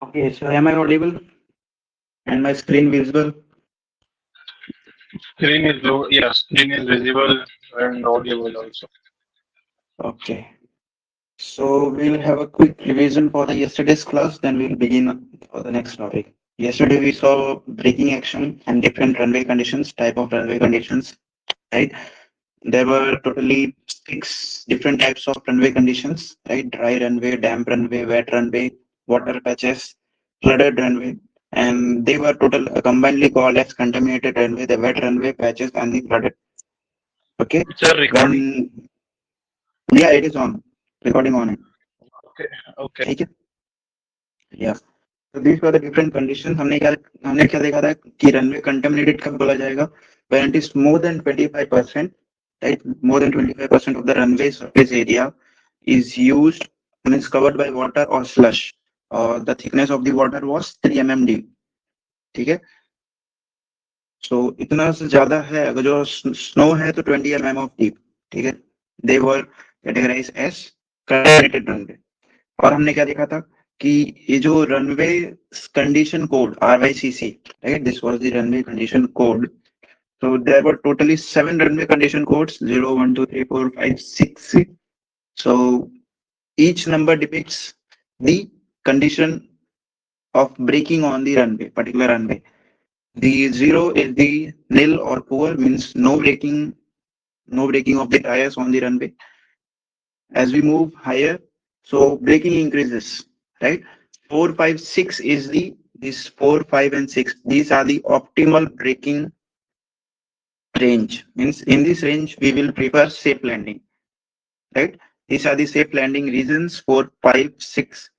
Okay, so am I audible and my screen visible? Screen is low. Yeah, screen is visible and audible also. Okay, so we'll have a quick revision for the yesterday's class, then we'll begin for the next topic. Yesterday we saw braking action and different runway conditions, type of runway conditions, right? There were totally 6 different types of runway conditions, right? Dry runway, damp runway, wet runway, water patches, flooded runway, and they were total combinedly called as contaminated runway, the wet runway patches, and the flooded. Okay, It's a recording. when yeah, it is on recording on it. Okay. Okay. ठीक है yeah. So these were the different conditions. हमने क्या देखा था कि runway contaminated कब बोला जाएगा when it is more than 25%, right? More than 25% of the runway surface area is used and is covered by water or slush. The thickness of the water was 3 mm deep. ठीक है so इतना से ज्यादा है अगर जो snow है तो 20 mm of deep. ठीक है they were categorized as contaminated runway. और हमने क्या देखा था कि ये जो runway condition code RYCC, right? This was the runway condition code. So there were totally 7 runway condition codes 0, 1, 2, 3, 4, 5, 6. So each number depicts the condition of braking on the runway, particular runway. The 0 is the nil or poor, means no braking of the tires on the runway. As we move higher, so braking increases, right? 4, 5, 6 is the this 4, 5, and 6. These are the optimal braking range. Means in this range we will prefer safe landing, right? These are the safe landing reasons 4, 5, 6.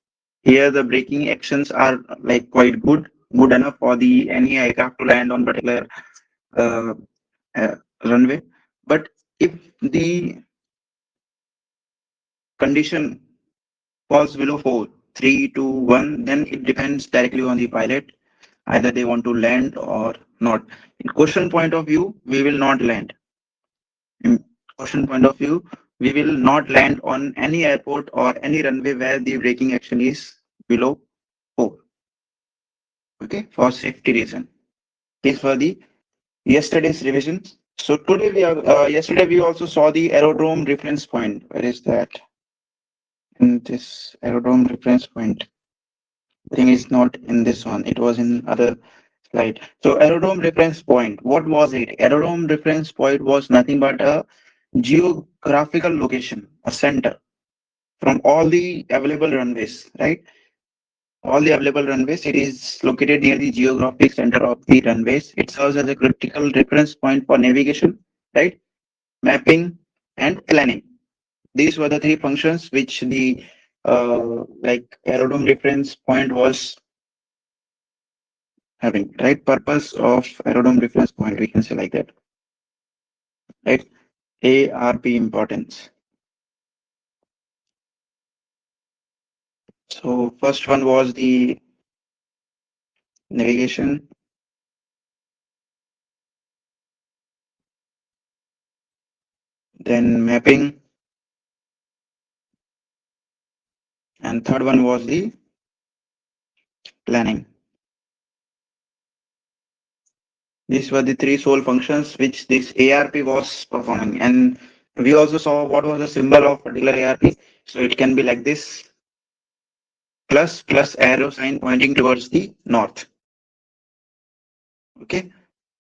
Here the braking actions are like quite good enough for the any aircraft to land on particular uh, uh, runway. But if the condition falls below 4, 3, 2, 1, then it depends directly on the pilot. Either they want to land or not. In question point of view, we will not land. In question point of view, we will not land on any airport or any runway where the braking action is below 4. Okay, for safety reason. This for the yesterday's revision. So today yesterday we also saw the aerodrome reference point. Where is that? In this aerodrome reference point. Thing is not in this one. It was in other slide. So aerodrome reference point. What was it? Aerodrome reference point was nothing but a geographical location, a center from all the available runways, right? All the available runways. It is located near the geographic center of the runways. It serves as a critical reference point for navigation, right? Mapping and planning. These were the 3 functions which the like aerodrome reference point was having, right? Purpose of aerodrome reference point, we can say like that, right? ARP importance. So first one was the navigation, then mapping, and third one was the planning. These were the 3 sole functions which this ARP was performing. And we also saw what was the symbol of particular ARP. So it can be like this, plus arrow sign pointing towards the north. Okay,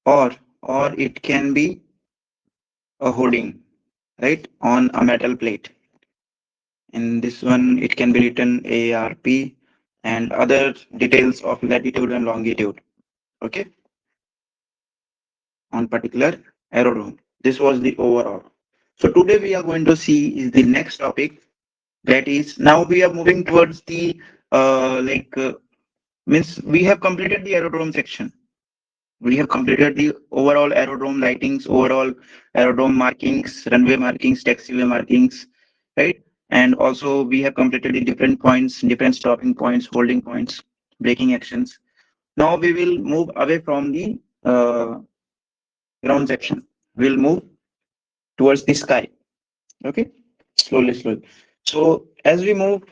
or it can be a hoarding, right, on a metal plate. In this one, it can be written ARP and other details of latitude and longitude. Okay, on particular aerodrome. This was the overall. So today we are going to see is the next topic. That is, now we are moving towards the means we have completed the aerodrome section. We have completed the overall aerodrome lightings, overall aerodrome markings, runway markings, taxiway markings, right? And also we have completed the different points, different stopping points, holding points, braking actions. Now we will move away from the ground section. We'll move towards the sky. Okay, slowly. So as we move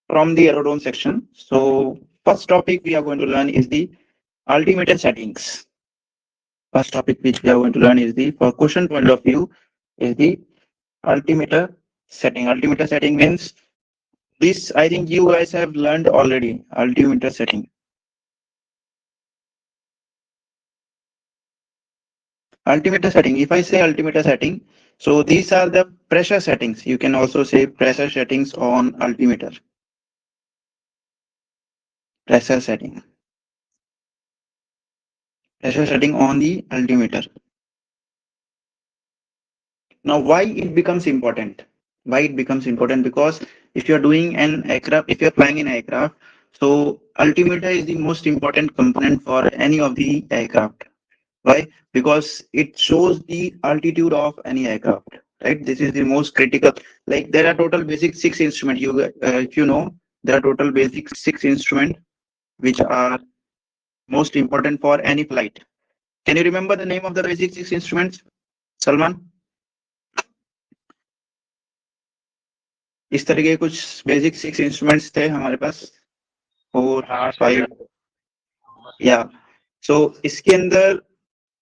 from the aerodrome section, so first topic we are going to learn is the altimeter settings. First topic which we are going to learn is the, for question point of view, is the altimeter setting. Altimeter setting means this, I think you guys have learned already, altimeter setting. Altimeter setting, if I say altimeter setting, so these are the pressure settings. You can also say pressure settings on altimeter. Pressure setting. Pressure setting on the altimeter. Now, why it becomes important? Why it becomes important? Because if you're doing an aircraft, if you're flying an aircraft, so altimeter is the most important component for any of the aircraft. Why? Because it shows the altitude of any aircraft, right? This is the most critical. Like there are total basic 6 instruments. If you know, there are total basic 6 instruments which are most important for any flight. Can you remember the name of the basic 6 instruments, Salman? इस तरह के कुछ basic 6 instruments थे हमारे पास 4 5 या सो इसके अंदर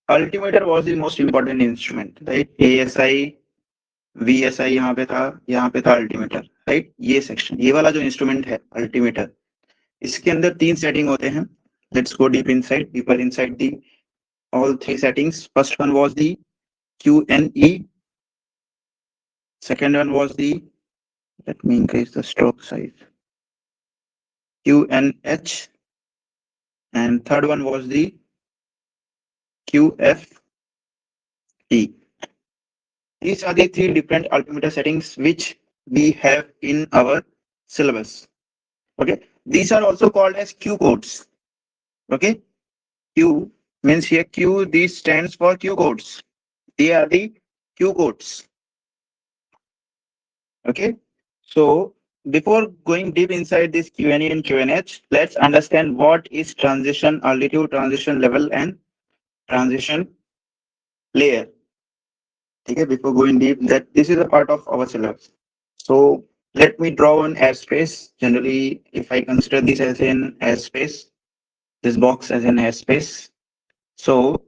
altimeter was the most important instrument right ASI VSI यहाँ पे था अल्टीमीटर राइट ये सेक्शन ये वाला जो इंस्ट्रूमेंट है अल्टीमीटर इसके अंदर 3 सेटिंग होते हैं let's go deeper inside the all 3 settings. First one was the QNE, second one was the, let me increase the stroke size, QNH, and third one was the QFE. These are the 3 different altimeter settings which we have in our syllabus. Okay, these are also called as Q codes. Okay, Q means here Q, this stands for Q codes. They are the Q codes. Okay, so before going deep inside this QNE and QNH, let's understand what is transition altitude, transition level, and transition layer. Okay, before going deep, that this is a part of our syllabus. So let me draw an airspace. Generally, if I consider this as an airspace, this box as an airspace, so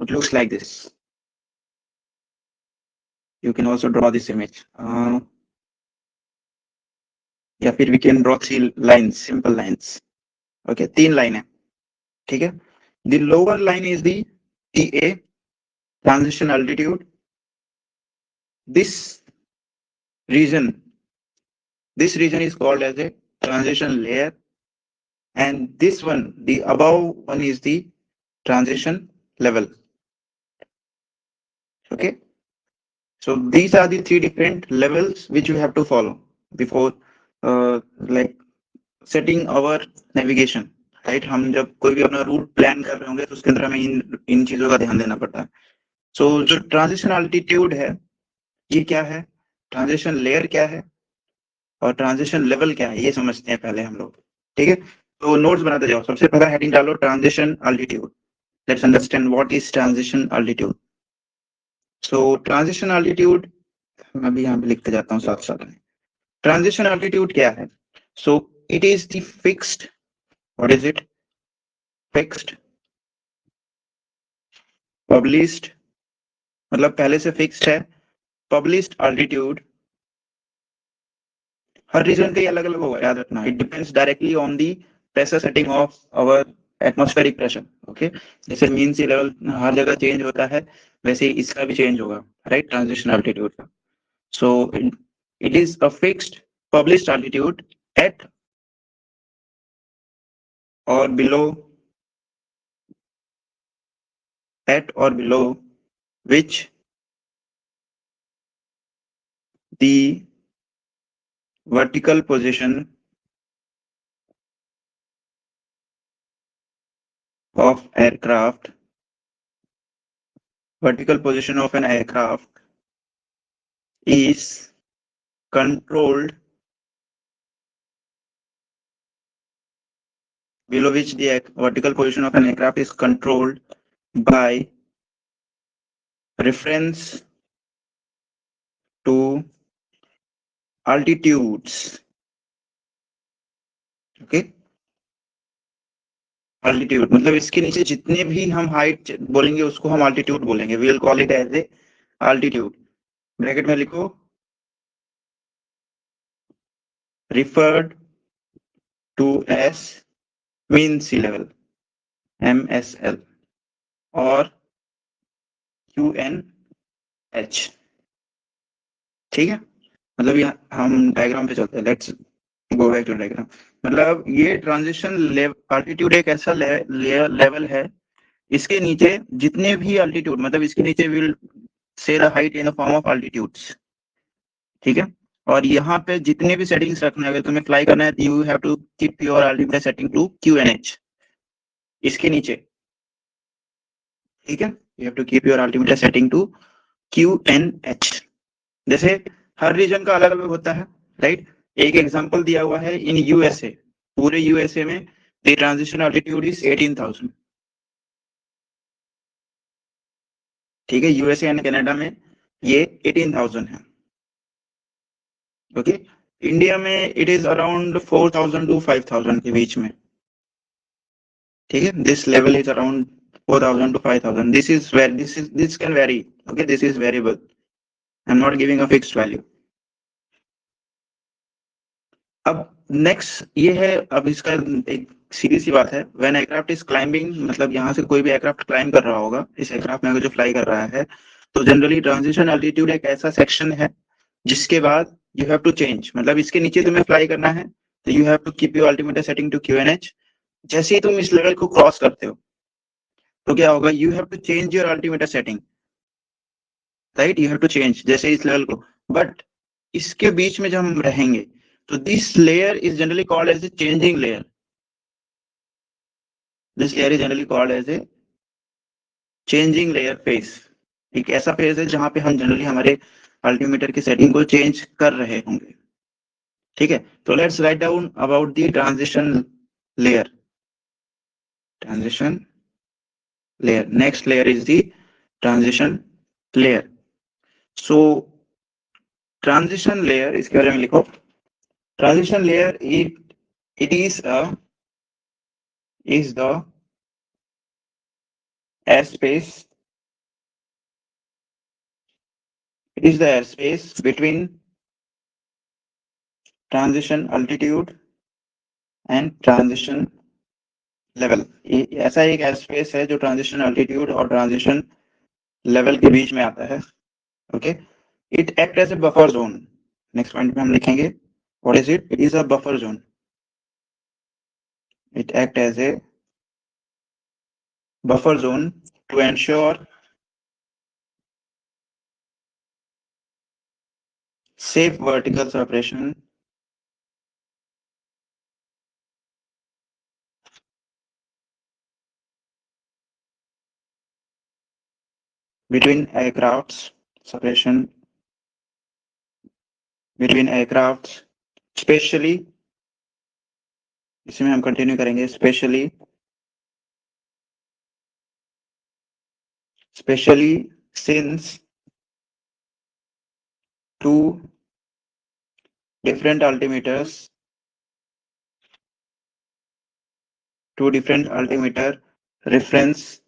it looks like this. You can also draw this image. या फिर we can draw 3 lines, simple lines. Okay, 3 line है. ठीक है. The lower line is the TA, transition altitude. This region is called as a transition layer, and this one, the above one, is the transition level. Okay, so these are the 3 different levels which you have to follow before like setting our navigation, right? हम जब कोई भी अपना route plan कर रहे होंगे तो उसके अंदर हमें इन चीजों का ध्यान देना पड़ता है. सो जो ट्रांजिशन अल्टीट्यूड है ये क्या है, ट्रांजिशन लेयर क्या है और ट्रांजिशन लेवल क्या है, ये समझते हैं पहले हम लोग. ठीक है, तो नोट्स बनाते जाओ. सबसे पहला हेडिंग डालो transition altitude. Let's understand what is transition altitude. So transition altitude मैं भी यहाँ पे लिखते जाता हूँ साथ साथ में. ट्रांजिशन अल्टीट्यूड क्या है? सो it is the fixed, what is it, fixed published, मतलब पहले से फिक्स्ड है, पब्लिश्ड अल्टीट्यूड. हर रीजन का अलग अलग होगा, याद रखना. It depends directly on the pressure setting of our atmospheric pressure. Okay, जैसे मीन सी लेवल हर जगह चेंज होता है वैसे ही इसका भी चेंज होगा, राइट, ट्रांजिशन अल्टीट्यूड का. So it is a fixed published altitude at or below which the vertical position of aircraft, vertical position of an aircraft is controlled, below which the vertical position of an aircraft is controlled by reference to altitudes okay, altitude मतलब इसके नीचे जितने भी हम height बोलेंगे उसको हम altitude बोलेंगे, we will call it as a altitude. Bracket में लिखो referred to as mean sea level MSL और QNH। ठीक है, मतलब यहाँ हम डायग्राम पे चलते हैं, let's go back to diagram. मतलब ये ट्रांजिशन अल्टीट्यूड एक ऐसा लेवल है, इसके नीचे जितने भी अल्टीट्यूड मतलब इसके नीचे will say the height in the form of altitudes. ठीक है, और यहाँ पे जितने भी सेटिंग्स रखना है, अगर तुम्हें फ्लाई करना है you have to keep your altimeter setting to QNH इसके नीचे। ठीक है, you have to keep your altimeter setting to QNH। जैसे हर रीजन का अलग अलग होता है, राइट। एक एग्जांपल दिया हुआ है इन यूएसए, पूरे यूएसए में द ट्रांजिशन अल्टीट्यूड इज 18,000। ठीक है, यूएसए एंड कनाडा में ये 18,000 है। ओके, इंडिया में इट इज अराउंड 4,000 टू 5,000 के बीच में। ठीक है, this level is around 4,000 to 5,000. This can vary. Okay, this is variable. I'm not giving a fixed value. अब नेक्स्ट ये है, अब इसका एक सीधी सी बात है, व्हेन एयरक्राफ्ट इज क्लाइंबिंग, मतलब यहाँ से कोई भी एयरक्राफ्ट क्लाइंब कर रहा होगा, इस एयरक्राफ्ट में अगर जो फ्लाई कर रहा है, तो जनरली ट्रांजिशन अल्टीट्यूड एक ऐसा सेक्शन है जिसके बाद यू हैव टू चेंज, मतलब इसके नीचे तुम्हें फ्लाई करना है तो you have to keep your altimeter setting to QNH। जैसे ही तुम इस लेवल को क्रॉस करते हो तो क्या होगा, you have to change your altimeter setting, right, you have to change जैसे इस लेवल को। बट इसके बीच में जब हम रहेंगे तो this layer is generally called as a changing layer. This layer is generally called as a changing layer phase. एक ऐसा फेज है जहां पे हम जनरली हमारे अल्टीमीटर की सेटिंग को चेंज कर रहे होंगे। ठीक है, तो let's write down about the transition layer. Transition layer, next layer is the transition layer. So transition layer, इसके बारे में लिखो, transition layer it is the airspace, it is the airspace between transition altitude and transition level। ऐसा एक airspace है जो transition altitude और transition level के बीच में आता है। Okay, it act as a buffer zone। Next point में हम लिखेंगे what is it? It is a buffer zone। It act as a buffer zone to ensure safe vertical separation between aircrafts, separation between aircrafts, especially, इसी में हम continue करेंगे, especially since two different altimeter reference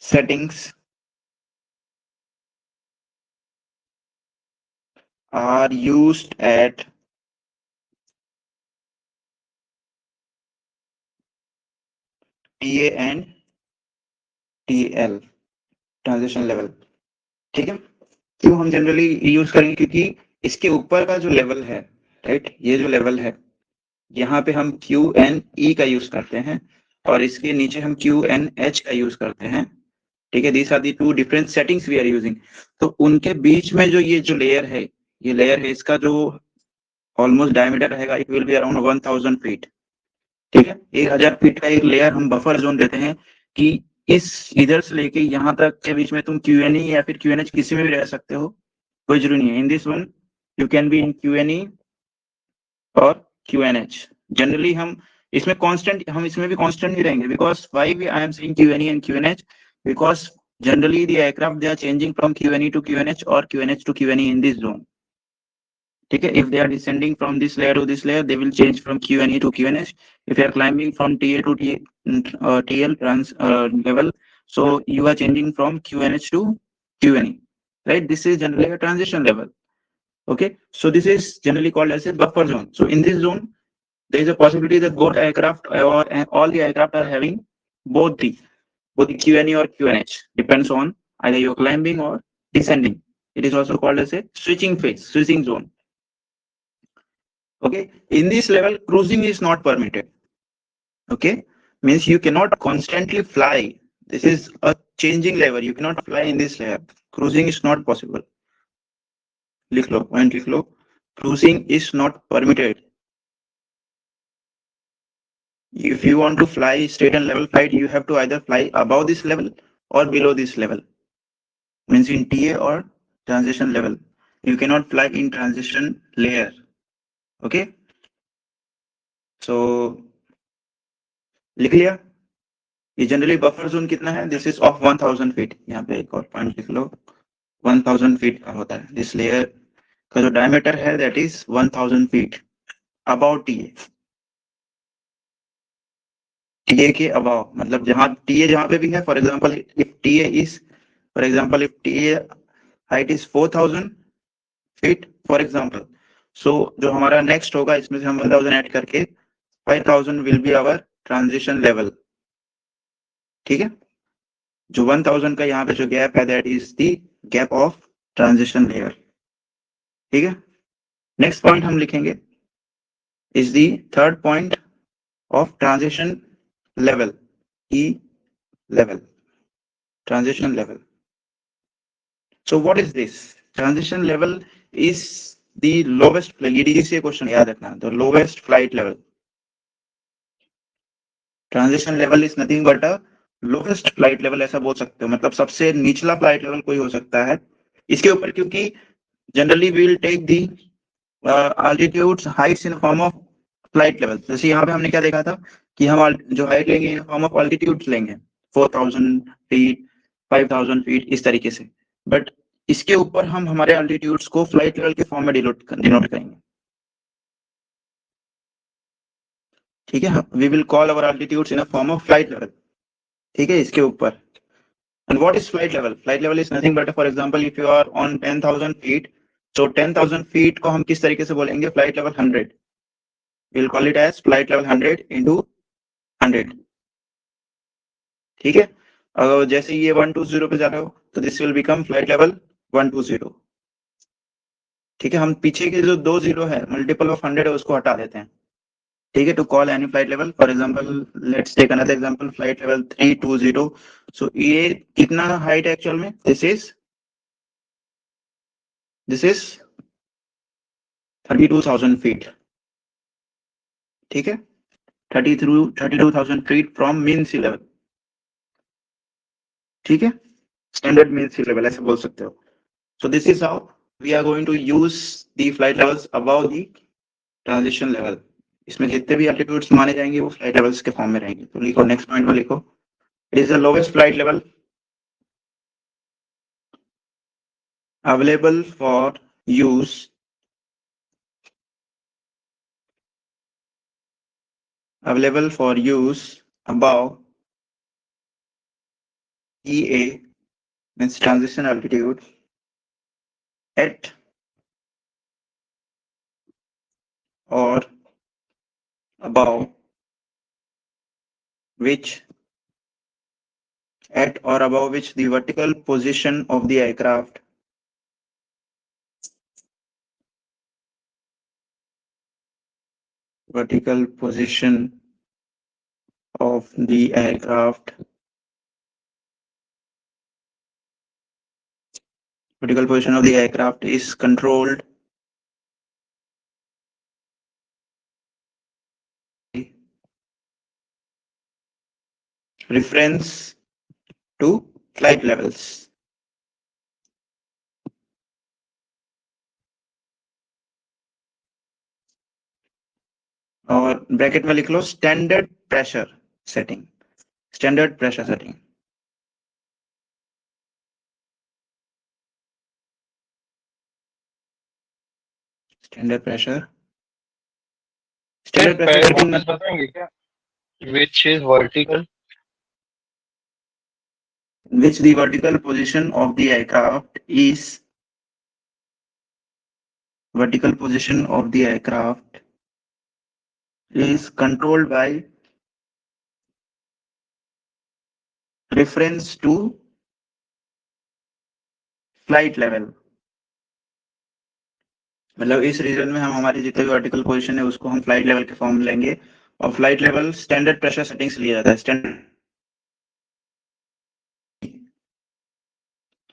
settings are used at TA and TL transition level. ठीक है, क्यों हम generally use करेंगे, क्योंकि इसके ऊपर का जो लेवल है, राइट, ये जो लेवल है यहाँ पे हम QNE का यूज करते हैं और इसके नीचे हम QNH का यूज करते हैं। ठीक है, these are the two different settings we are using. तो उनके बीच में जो ये जो लेयर है, ये लेयर है, इसका जो ऑलमोस्ट डायमीटर रहेगा, it will be around 1000 feet. ठीक है, 1000 फीट का एक लेयर हम बफर जोन देते हैं कि इस इधर से लेके यहाँ तक के बीच में तुम QNE या फिर QNH किसी में भी रह सकते हो, कोई जरूरी नहीं है। In this one you can be in QNE और QNH। जनरली हम इसमें कांस्टेंट, हम इसमें भी कांस्टेंट ही रहेंगे, because why I am saying QNE and QNH, because generally the aircraft they are changing from QNE to QNH और QNH to QNE in this zone. ठीक है, if they are descending from this layer to this layer, they will change from QNE to QNH. If you are climbing from TA to TL level, so you are changing from QNH to QNE, right? This is generally a transition level. Okay, so this is generally called as a buffer zone. So in this zone, there is a possibility that both aircraft or all the aircraft are having both the QNE or QNH, depends on either you're climbing or descending. It is also called as a switching phase, switching zone. Okay, in this level, cruising is not permitted. Okay, means you cannot constantly fly. This is a changing level. You cannot fly in this layer. Cruising is not possible. लिख लो, point लिख लो. Cruising is not permitted. If you want to fly straight and level flight, you have to either fly above this level or below this level. Means in TA or transition level. You cannot fly in transition layer. Okay. So लिख लिया. ये generally buffer zone कितना है? This is of 1000 feet. यहाँ पे एक और point लिख लो, 1000 फीट का होता है. दिस लेयर का जो डायमीटर है that is 1000 feet about TA. TA के अबाव मतलब जहां टीए जहां पे भी है. For example if TA is if TA height is 4000 feet for example, so जो हमारा नेक्स्ट होगा इसमें से हम 1000 ऐड करके 5000 will be our transition level. ठीक है, जो 1000 का यहाँ पे जो गैप है that is the gap of transition layer. ठीक है, नेक्स्ट पॉइंट हम लिखेंगे is the third point of transition level, E level, transition level. So what is this? Transition level is the lowest, ये से क्वेश्चन याद रखना, the lowest flight level. Transition level is nothing but a lowest flight level, ऐसा बोल सकते हो. मतलब सबसे निचला फ्लाइट लेवल कोई हो सकता है इसके ऊपर, क्योंकि generally we will take the altitudes heights in form of flight level. जैसे यहाँ पे हमने क्या देखा था कि हम जो हाइट लेंगे इन फॉर्म ऑफ altitudes लेंगे, 4000 फीट, 5000 फीट, इस तरीके से. बट इसके ऊपर हम हमारे altitudes को फ्लाइट लेवल के फॉर्म में डिनोट करेंगे. ठीक है, we will call our altitudes in a form of flight level. ठीक है, इसके ऊपर. And what is flight level? Flight level is nothing but, for example, if you are on 10,000 feet, so 10,000 feet को हम किस तरीके से बोलेंगे? Flight level 100. We'll call it as flight level 100 into 100. ठीक है, अगर जैसे ये 120 पे जा रहे हो तो this will become flight level 120. ठीक है, हम पीछे के जो 2 जीरो है मल्टीपल ऑफ 100 है उसको हटा देते हैं. ठीक है, to call any flight level. For example let's take another example, flight level 320. So ये कितना हाइट है एक्चुअल में? This is 32,000 feet. ठीक है, 32,000 feet from mean sea level. ठीक है, स्टैंडर्ड मीन सी लेवल ऐसे बोल सकते हो. So this is how we are going to use the flight levels above the transition level. इसमें जितने भी एल्टीट्यूड्स माने जाएंगे वो फ्लाइट लेवल्स के फॉर्म में रहेंगे. तो लिखो, नेक्स्ट पॉइंट में लिखो, it is the lowest flight level available for use above EA, means transition altitude, at or above which the vertical position of the aircraft vertical position of the aircraft is controlled reference to flight levels. और bracket में लिख लो standard pressure setting. Standard pressure setting. Standard pressure वापस बताएंगे क्या? Which is vertical? which the vertical position of the aircraft is controlled by reference to flight level. मतलब इस reason में हम हमारी जितने भी वर्टिकल पोजीशन है उसको हम फ्लाइट लेवल के फॉर्म में लेंगे, और flight level standard pressure settings लिया जाता है, स्टैंडर्ड,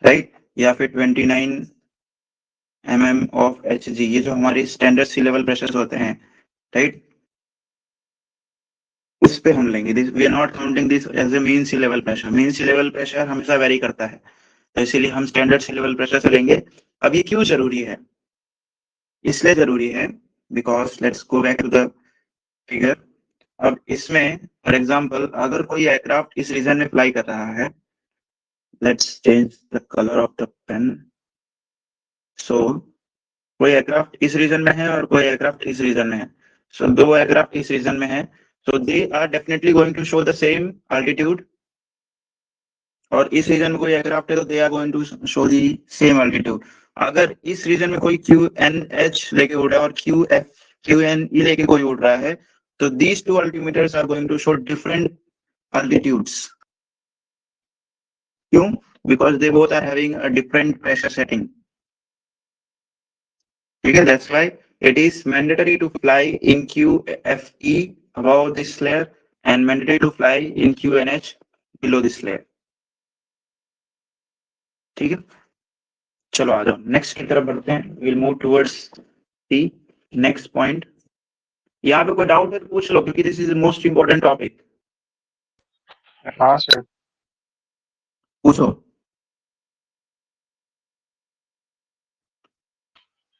राइट, या फिर 29 mm ऑफ Hg, ये जो हमारी स्टैंडर्ड सी लेवल प्रेशर होते हैं, राइट, उस पे हम लेंगे। This we are not counting this as a mean sea level pressure. Mean sea level pressure हमेशा वेरी करता है, तो इसीलिए हम स्टैंडर्ड सी लेवल प्रेशर से लेंगे। अब ये क्यों जरूरी है? इसलिए जरूरी है because let's go back to the figure. अब इसमें फॉर एग्जांपल अगर कोई एयरक्राफ्ट इस रीजन में फ्लाई कर रहा है, let's change the colour of the pen. So कोई एयरक्राफ्ट इस रीजन में है और कोई एयरक्राफ्ट इस रीजन में है। सो दो एयरक्राफ्ट इस रीजन में है, so they are definitely going to show the same altitude, और इस रीजन में कोई एयरक्राफ्ट है तो they are going to show the same altitude। अगर इस रीजन में कोई QNH लेके उड़ रहा है और QNE लेके कोई उड़ रहा है, तो these two altimeters are going to show different altitudes। क्यों? Because they both are having a different pressure setting। ठीक है, that's why it is mandatory to fly in QFE above this layer and mandatory to fly in QNH below this layer। ठीक है, चलो आ जाओ next की तरफ बढ़ते हैं। Will move towards the next point. यहाँ पे कोई डाउट है तो पूछ लो, क्योंकि this is the most important topic. हाँ सर, पूछो।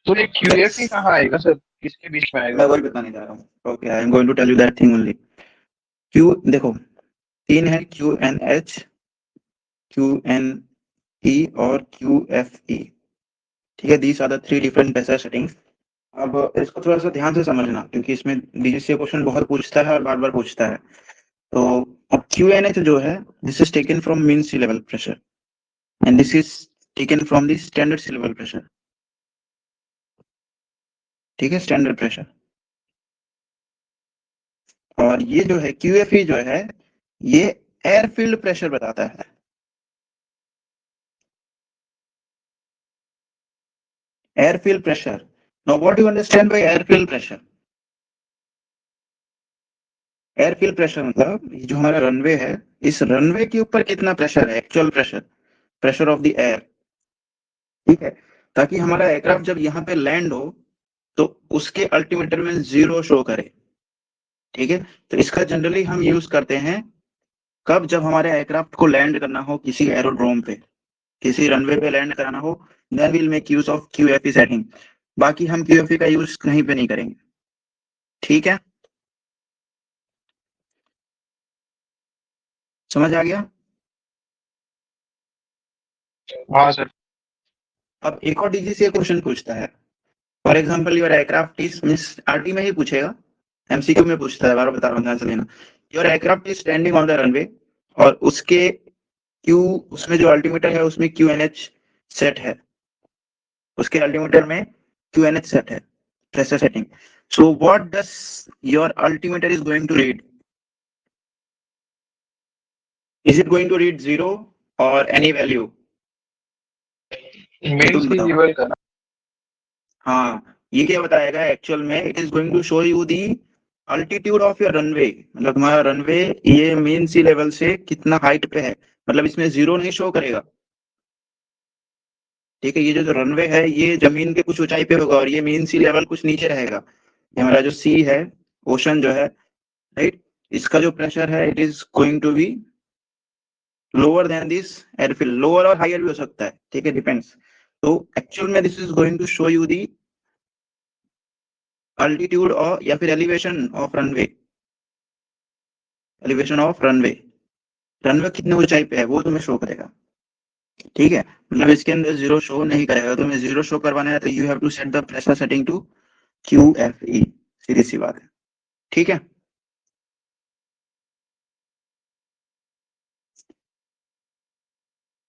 तो ये QFE कहाँ आएगा सर? किसके बीच में आएगा? मैं वही बताने जा रहा हूँ। Okay, I am going to tell you that thing only. Q देखो, तीन है, QNH, QNE और QFE। ठीक है, these are the three different pressure settings. अब इसको थोड़ा सा ध्यान से समझना, क्योंकि इसमें DGCA क्वेश्चन बहुत पूछता है और बार बार पूछता है। तो अब QNH जो है, this is taken from mean sea level pressure and this is taken from the standard sea level pressure. ठीक है, स्टैंडर्ड प्रेशर। और ये जो है QFE जो है, ये एयरफील्ड प्रेशर बताता है। Airfield pressure. Now what you understand by airfield pressure? Airfield pressure मतलब जो हमारा रनवे है, इस रनवे के ऊपर कितना प्रेशर है, actual pressure, pressure of the air. ठीक है, ताकि हमारा एयरक्राफ्ट जब यहाँ पे लैंड हो तो उसके अल्टीमीटर में 0 शो करे। ठीक है, तो इसका जनरली हम यूज करते हैं कब? जब हमारे एयरक्राफ्ट को लैंड करना हो किसी एरोड्रोम पे, किसी रनवे पे लैंड कराना हो, then will make use of QFE setting. बाकी हम QFE का यूज कहीं पे नहीं करेंगे। ठीक है, समझ आ गया? हाँ सर। अब एक और DGCA क्वेश्चन पूछता है, for example your aircraft is, means RT में ही पूछेगा, MCQ में पूछता है, बार बता रहा हूँ, ध्यान से लेना। Your aircraft is standing on the runway और उसके उसमें जो अल्टीमीटर है उसमें QNH सेट है, उसके अल्टीमीटर में QNH सेट है, pressure setting. So what does your altimeter is going to read? Is it going to read 0 और any value? Mean sea level का ना। हाँ, ये क्या बताएगा एक्चुअल में? It is going to show you the altitude of your runway. मतलब तुम्हारा रनवे ये मेन सी लेवल से कितना हाइट पे है, मतलब इसमें 0 नहीं शो करेगा। ठीक है, ये जो रनवे है ये जमीन के कुछ ऊंचाई पे होगा और ये मेन सी लेवल कुछ नीचे रहेगा। ये हमारा जो सी है, ओशन जो है, राइट, इसका जो प्रेशर है it is going to be lower than this airfield. Lower और हायर भी हो सकता है, ठीक है, डिपेंड्स। तो एक्चुअल में this is going to show you the altitude और या फिर elevation of runway. Elevation of runway, runway कितने ऊंचाई पे है वो तुम्हें शो करेगा। ठीक है, मतलब इसके अंदर जीरो शो नहीं करेगा। तो मैं जीरो शो करवाना है तो you have to set the pressure setting to QFE, सीधी सी बात है। ठीक है,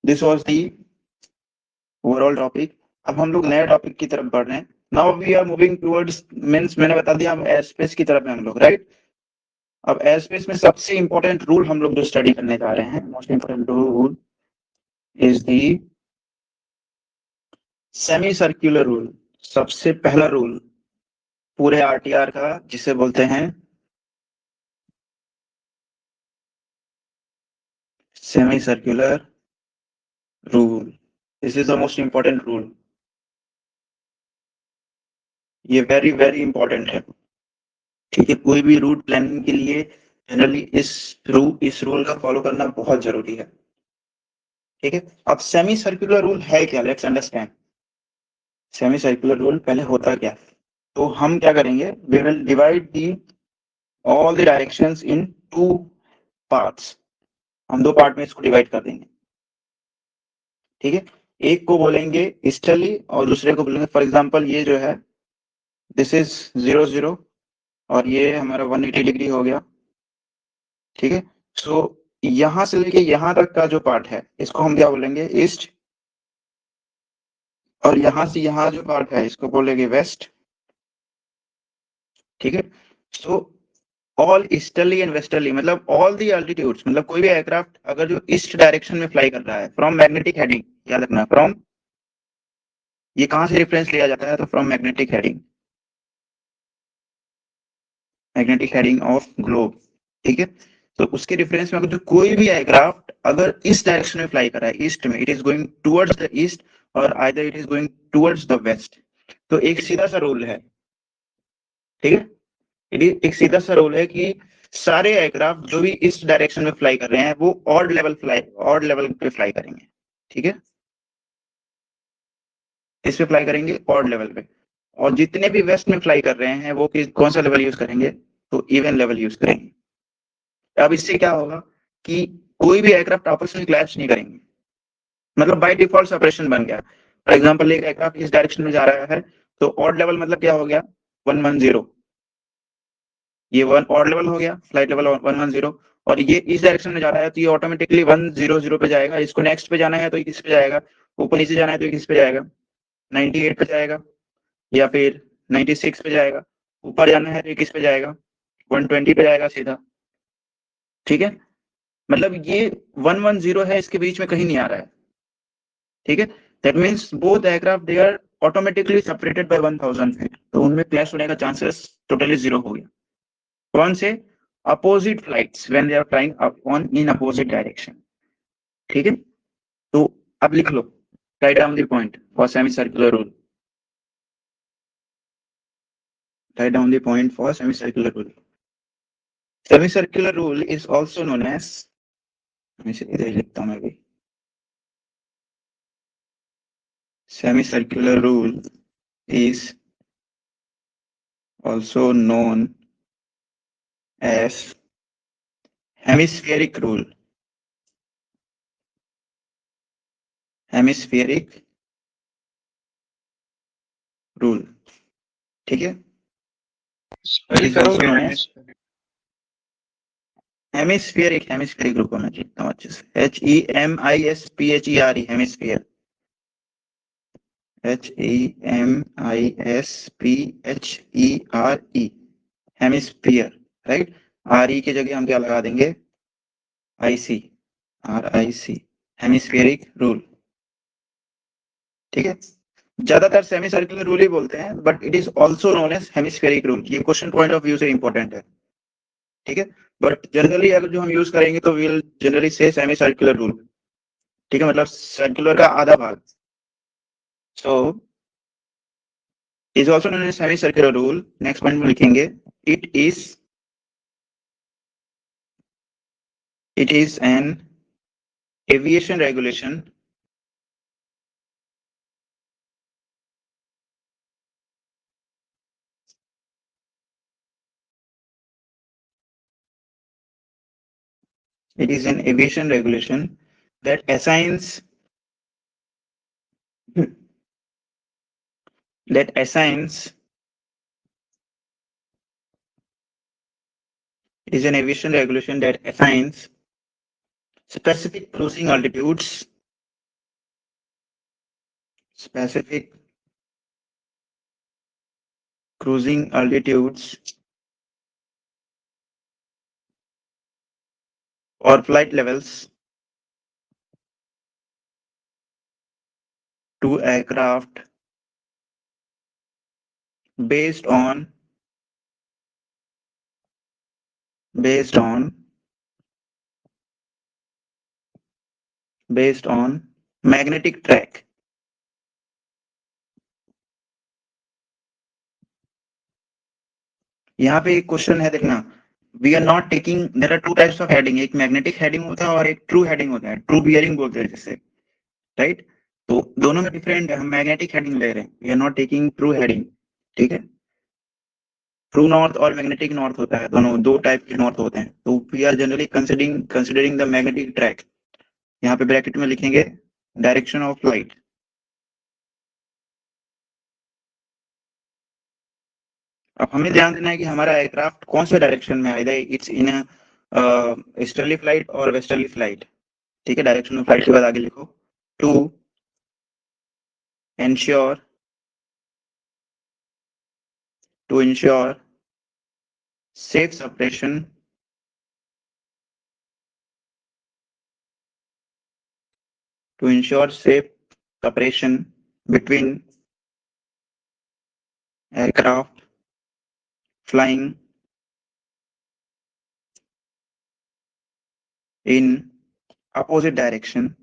this was the overall topic. अब हम लोग नए टॉपिक की तरफ बढ़ रहे हैं। Now we are moving towards, means मैंने बता दिया हम एयर स्पेस की तरफ हैं हम लोग, राइट। अब एयर स्पेस में सबसे इंपॉर्टेंट रूल हम लोग जो स्टडी करने जा रहे हैं, most important rule is the semi circular rule. सबसे पहला रूल पूरे RTR का, जिसे बोलते हैं semi circular rule. This is the most important rule. ये वेरी वेरी इंपॉर्टेंट है। ठीक है, कोई भी रूट प्लानिंग के लिए जनरली इस रूल का फॉलो करना बहुत जरूरी है। ठीक है, अब सेमी सर्कुलर रूल है क्या, let's understand. Semi circular rule पहले होता क्या। तो हम क्या करेंगे, we will divide the all the directions in two parts. हम दो पार्ट में इसको डिवाइड कर देंगे। ठीक है, एक को बोलेंगे ईस्टर्ली और दूसरे को बोलेंगे, फॉर एग्जांपल ये जो है दिस इज 0 0 और ये हमारा 180 डिग्री हो गया। ठीक है, सो यहां से लेके यहां तक का जो पार्ट है इसको हम क्या बोलेंगे, ईस्ट। और यहां से यहां जो पार्ट है इसको बोलेंगे वेस्ट। ठीक है, so all easterly and westerly, मतलब ऑल दी अल्टीट्यूड्स, मतलब कोई भी एयरक्राफ्ट अगर जो ईस्ट डायरेक्शन में फ्लाई कर रहा है फ्रॉम मैग्नेटिक हेडिंग, याद रखना फ्रॉम, ये कहां से रेफरेंस लिया जाता है, तो from magnetic heading, magnetic heading of globe. ठीक है, तो उसके रेफरेंस में अगर जो कोई भी एयरक्राफ्ट अगर इस डायरेक्शन में फ्लाई कर रहा है ईस्ट में, it is going towards the east और either it is going towards the west. तो एक सीधा सा रूल है। ठीक है, एक सीधा सा रूल है कि सारे एयरक्राफ्ट जो भी इस डायरेक्शन में फ्लाई कर रहे हैं वो ऑड लेवल पे फ्लाई करेंगे। ठीक है, इस पे फ्लाई करेंगे ऑड लेवल पे। और जितने भी वेस्ट में फ्लाई कर रहे हैं वो कौन सा लेवल यूज करेंगे, तो इवन लेवल यूज करेंगे। अब इससे क्या होगा कि कोई भी एयरक्राफ्ट आपस में क्लैश नहीं करेंगे, मतलब बाय डिफॉल्ट सेपरेशन बन गया। फॉर एग्जांपल एक एयरक्राफ्ट इस डायरेक्शन में जा रहा है तो ऑड लेवल मतलब क्या हो गया, 110। ये वन ऑड लेवल हो गया, फ्लाइट लेवल 110। और ये इस डायरेक्शन में जा रहा है तो ये ऑटोमेटिकली 100 पे जाएगा। इसको नेक्स्ट पे जाना है तो किस पे जाएगा, ऊपर नीचे जाना है तो किस पे जाएगा, 98 पे जाएगा या फिर 96 पे जाएगा। ऊपर जाना है तो किस पे जाएगा, 120 पे जाएगा सीधा। ठीक है, मतलब ये 110 है, इसके बीच में कहीं नहीं आ रहा है। ठीक है, that means both aircraft they are automatically separated by 1000 feet, तो उनमें क्लैश होने का चांसेस टोटली जीरो हो गया। कौन से, opposite flights when they are flying up on in opposite direction. ठीक है, तो अब लिख लो, right down the point for semi circular rule, right down the point for semi circular rule. Semi circular rule is also known as, मैं इधर ही लिखता हूं मैं भी, semi circular rule is also known as hemispheric rule, hemispheric rule। ठीक है, it is also known as hemispheric रूप में लिखता हूँ अच्छे से, HEMISPHERE, hemisphere, HEMISPHERE, hemisphere, right. RE की जगह हम क्या लगा देंगे, IC, RIC, हेमिस्फेरिक रूल। ठीक है, ज्यादातर सेमी सर्कुलर रूल ही बोलते हैं but it is also known as hemispheric rule. ये क्वेश्चन पॉइंट ऑफ व्यू से इंपॉर्टेंट है। ठीक है, बट जनरली अगर जो हम यूज करेंगे तो we'll generally say semi circular rule. ठीक है, मतलब सर्कुलर का आधा भाग। So is also known as semi circular rule. Next point में लिखेंगे, it is an aviation regulation, it is an aviation regulation that assigns that assigns is an aviation regulation that assigns specific cruising altitudes, specific cruising altitudes or flight levels to aircraft based on magnetic track. यहाँ पे एक question है, देखना, we are not taking, there are two types of heading, एक magnetic heading होता है और एक ट्रू हेडिंग होता है, ट्रू बियरिंग बोलते हैं जिसे, राइट? तो दोनों में डिफरेंट है, हम मैग्नेटिक हेडिंग ले रहे हैं, we are not taking true heading, ठीक है? ट्रू नॉर्थ और मैग्नेटिक नॉर्थ होता है, दोनों दो टाइप के नॉर्थ होते हैं, तो we are generally considering the magnetic track. यहाँ पे ब्रैकेट में लिखेंगे डायरेक्शन ऑफ फ्लाइट। अब हमें ध्यान देना है कि हमारा एयरक्राफ्ट कौन से डायरेक्शन में है, इट्स इन ईस्टर्ली फ्लाइट और वेस्टर्ली फ्लाइट, ठीक है? डायरेक्शन ऑफ फ्लाइट के बाद आगे लिखो, to ensure safe separation between aircraft flying in opposite direction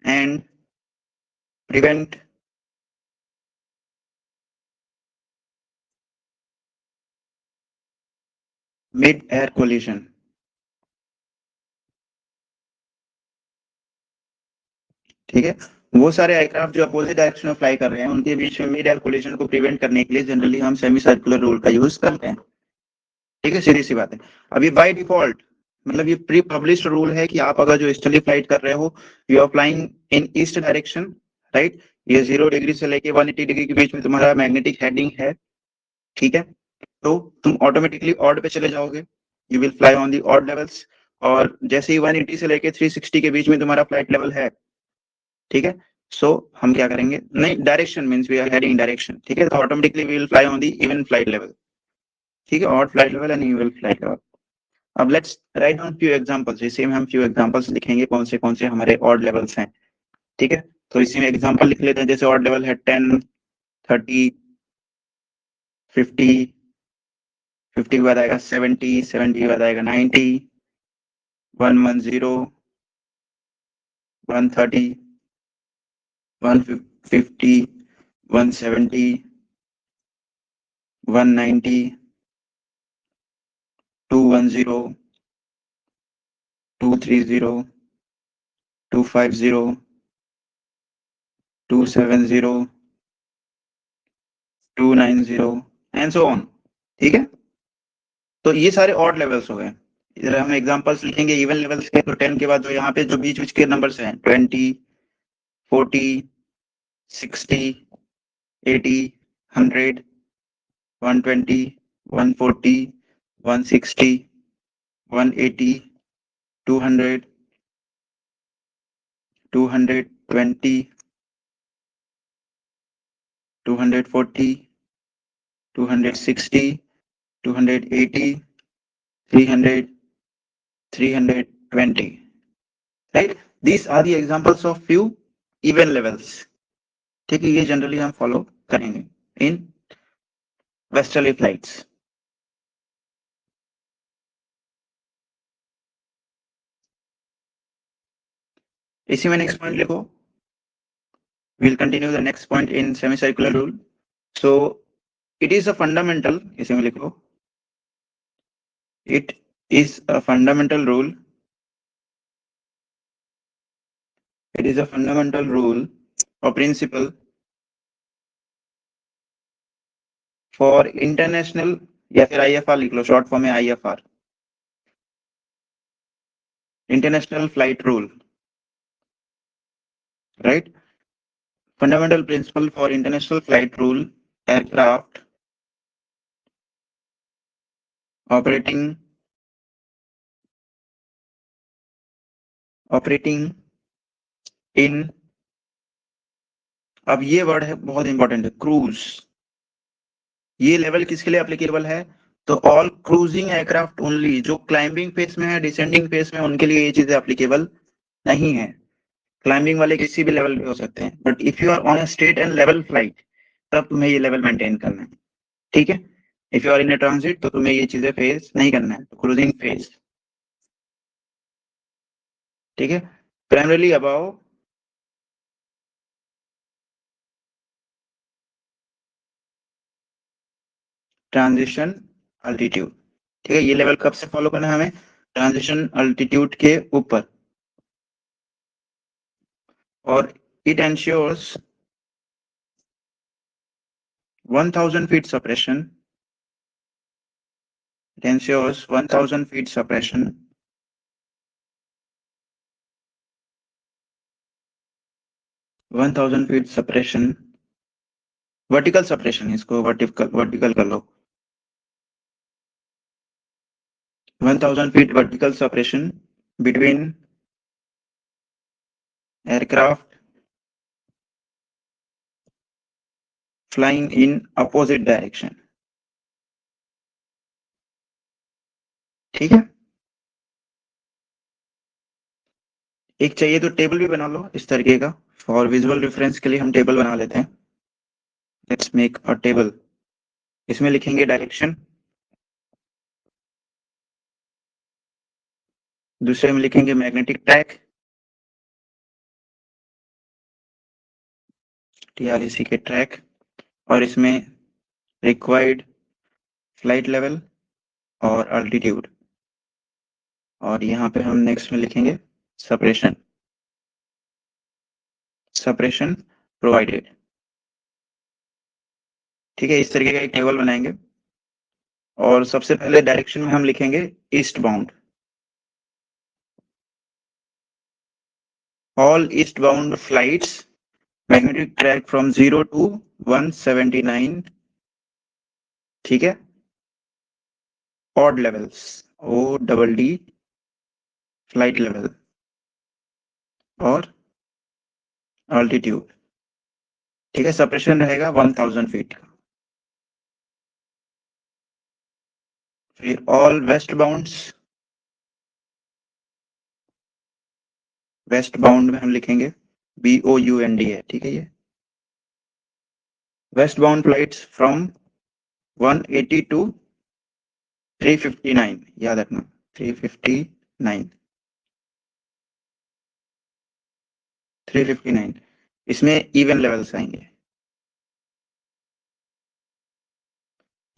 and prevent mid-air collision। ठीक है? वो सारे एयरक्राफ्ट जो अपोजिट डायरेक्शन में फ्लाई कर रहे हैं, उनके बीच में मिड एयर कोलिजन को प्रिवेंट करने के लिए जनरली हम सेमी सर्कुलर रूल का यूज करते हैं, ठीक है? सीधी सी बात है। अभी बाय डिफॉल्ट, मतलब ये प्री पब्लिश्ड रूल है कि आप अगर जो ईस्टर्ली फ्लाइट कर रहे हो, you are flying in east direction, right? ये 0 डिग्री से लेके 180 डिग्री के बीच में तुम्हारा मैग्नेटिक हेडिंग है, ठीक है? तो तुम ऑटोमेटिकली ऑड पे चले जाओगे, you will fly on the odd levels, और जैसे ही 180 से लेके 360 के बीच में तुम्हारा फ्लाइट लेवल है, ठीक है? सो हम क्या करेंगे, नहीं, direction means we are heading direction, ठीक है? तो automatically we will fly on the even flight level, ठीक है? Odd flight level and even flight level. अब let's write down few examples, इसी में हम फ्यू एग्जांपल्स लिखेंगे कौन से हमारे ऑड लेवल्स हैं, ठीक है? तो इसी में एग्जांपल लिख लेते हैं, जैसे ऑड लेवल है 10, 30, 50, 50 के बाद आएगा 70, 70 के बाद आएगा 90, 110, 130, 150, 170, 190, 210, 230, 250, 270, 290 एंड सो ऑन, ठीक है? तो ये सारे ऑड लेवल्स हो गए। इधर हम एग्जांपल्स लिखेंगे इवन लेवल्स के, तो 10 के बाद जो यहाँ पे जो बीच के नंबर्स हैं 20, 40, 60, 80, 100, 120, 140, 160, 180, 200, 220, 240, 260, 280, 300, 320, right? These are the examples of few even levels, ठीक है? ये जनरली हम फॉलो करेंगे इन वेस्टर्ली फ्लाइट्स। इसी में नेक्स्ट पॉइंट लिखो, we'll continue the next point in semicircular rule. So it is a fundamental, इसी में लिखो, it is a fundamental rule, it is a fundamental rule or principle for international, या फिर IFR लिख लो, short form में IFR, international flight rule, right? Fundamental principle for international flight rule: aircraft operating in, अब ये word है बहुत important है, cruise. ये लेवल किसके लिए एप्लीकेबल है? तो ऑल क्रूजिंग एयरक्राफ्ट ओनली। जो क्लाइंबिंग फेस में है, डिसेंडिंग फेस में, उनके लिए ये चीजें एप्लीकेबल नहीं है। क्लाइंबिंग वाले किसी भी लेवल पे हो सकते हैं, but if you are on a straight and level flight तब तुम्हें ये लेवल मेंटेन करना है, ठीक है? If you are in a transit तो तुम्हें ये चीजें फेस नहीं करना है, क्रूजिंग फेस, ठीक है? प्राइमरीली अबाउ ट्रांजिशन अल्टीट्यूड, ठीक है? ये लेवल कब से फॉलो करना है हमें? ट्रांजिशन अल्टीट्यूड के ऊपर। और it ensures 1000 feet suppression. It ensures 1000 feet suppression. 1000 feet suppression. Vertical suppression, इसको वर्टिकल कर लो। 1000 feet vertical separation between aircraft flying in opposite direction, ठीक है? एक चाहिए तो टेबल भी बना लो इस तरीके का, फॉर विजुअल रेफरेंस के लिए हम टेबल बना लेते हैं। Let's make a table. इसमें लिखेंगे डायरेक्शन, दूसरे में लिखेंगे मैग्नेटिक ट्रैक, TREC के ट्रैक, और इसमें रिक्वायर्ड फ्लाइट लेवल और अल्टीट्यूड, और यहाँ पे हम नेक्स्ट में लिखेंगे सपरेशन प्रोवाइडेड, ठीक है? इस तरीके का एक टेबल बनाएंगे। और सबसे पहले डायरेक्शन में हम लिखेंगे east bound, all east bound flights magnetic track from 0 to 179, ठीक है? Odd levels, ODD flight level और अल्टीट्यूड, ठीक है? सपरेशन रहेगा 1000 फीट का। फिर ऑल वेस्ट बाउंड में हम लिखेंगे BOUND है, ठीक है? ये waste bound flights from 180 to 359, याद रखना 359, इसमें इवन लेवल्स आएंगे,